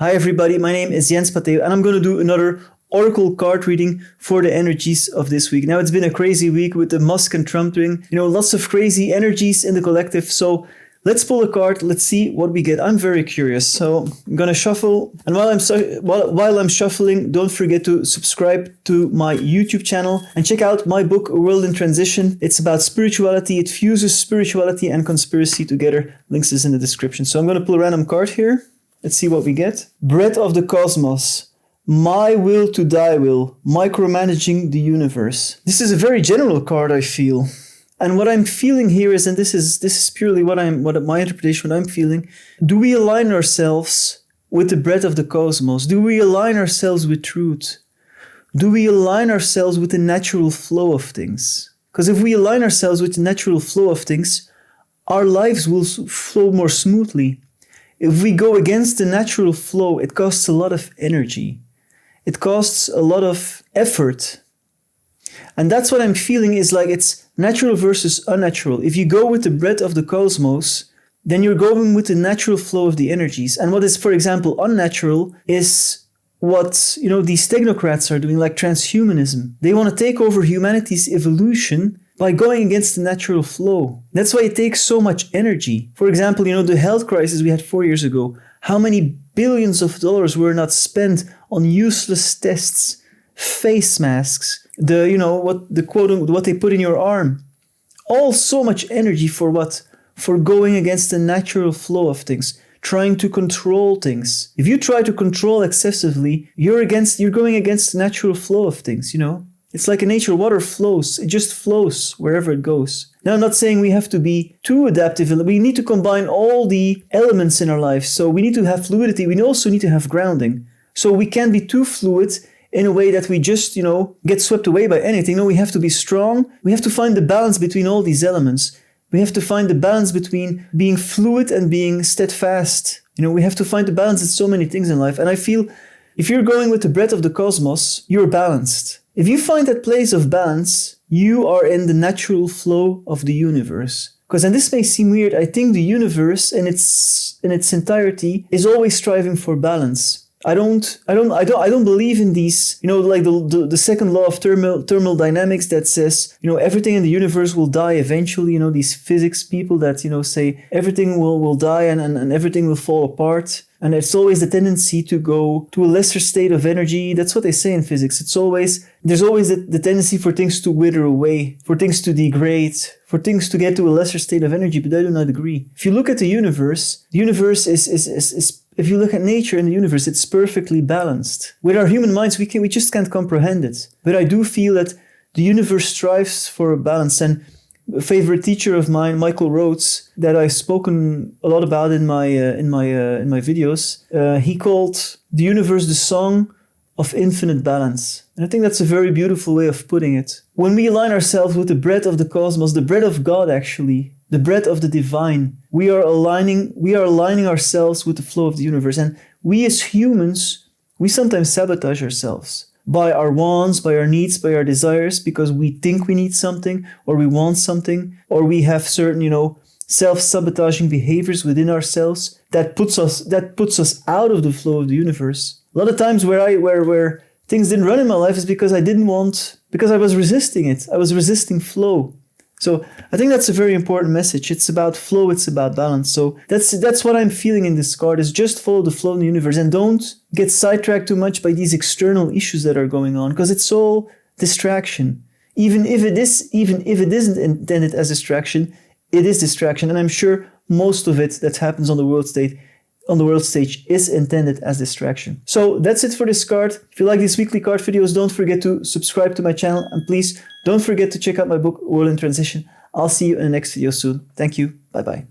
Hi everybody, my name is Jens Pateo and I'm going to do another Oracle card reading for the energies of this week. Now it's been a crazy week with the Musk and Trump thing, lots of crazy energies in the collective. So let's pull a card, let's see what we get. I'm very curious. So I'm going to shuffle, and while I'm shuffling, don't forget to subscribe to my YouTube channel and check out my book, A World in Transition. It's about spirituality. It fuses spirituality and conspiracy together. Links is in the description. So I'm going to pull a random card here. Let's see what we get. Bread of the Cosmos. My will to thy will. Micromanaging the universe. This is a very general card, I feel. And what I'm feeling here is, and this is purely what my interpretation, what I'm feeling. Do we align ourselves with the bread of the cosmos? Do we align ourselves with truth? Do we align ourselves with the natural flow of things? Because if we align ourselves with the natural flow of things, our lives will flow more smoothly. If we go against the natural flow, it costs a lot of energy. It costs a lot of effort. And that's what I'm feeling is like it's natural versus unnatural. If you go with the bread of the cosmos, then you're going with the natural flow of the energies. And what is, for example, unnatural is what, these technocrats are doing, like transhumanism. They want to take over humanity's evolution by going against the natural flow. That's why it takes so much energy. For example, the health crisis we had 4 years ago. How many billions of dollars were not spent on useless tests, face masks, what they put in your arm. All so much energy for what? For going against the natural flow of things, trying to control things. If you try to control excessively, you're going against the natural flow of things, It's like in nature, water flows. It just flows wherever it goes. Now, I'm not saying we have to be too adaptive. We need to combine all the elements in our life. So we need to have fluidity. We also need to have grounding. So we can't be too fluid in a way that we just, get swept away by anything. No, we have to be strong. We have to find the balance between all these elements. We have to find the balance between being fluid and being steadfast. We have to find the balance in so many things in life. And I feel if you're going with the bread of the cosmos, you're balanced. If you find that place of balance, you are in the natural flow of the universe. Because, and this may seem weird, I think the universe in its entirety is always striving for balance. I don't believe in these, like the second law of thermal dynamics that says, everything in the universe will die eventually. These physics people that, say everything will die and everything will fall apart. And it's always the tendency to go to a lesser state of energy. That's what they say in physics. There's always the tendency for things to wither away, for things to degrade, for things to get to a lesser state of energy. But I do not agree. If you look at the universe is if you look at nature and the universe, it's perfectly balanced. With our human minds, we just can't comprehend it. But I do feel that the universe strives for a balance. And a favorite teacher of mine, Michael Rhodes, that I've spoken a lot about in my videos, he called the universe the song of infinite balance. And I think that's a very beautiful way of putting it. When we align ourselves with the bread of the cosmos, the bread of God actually, the bread of the divine, we are aligning ourselves with the flow of the universe. And we as humans, we sometimes sabotage ourselves by our wants, by our needs, by our desires, because we think we need something, or we want something, or we have certain, self-sabotaging behaviors within ourselves that puts us out of the flow of the universe. A lot of times where things didn't run in my life is because because I was resisting it. I was resisting flow. So I think that's a very important message. It's about flow, it's about balance. So that's what I'm feeling in this card, is just follow the flow in the universe and don't get sidetracked too much by these external issues that are going on, because it's all distraction. Even if it isn't intended as distraction, it is distraction. And I'm sure most of it that happens on the world stage is intended as distraction. So that's it for this card. If you like these weekly card videos, don't forget to subscribe to my channel, and please don't forget to check out my book, World in Transition. I'll see you in the next video soon. Thank you. Bye-bye.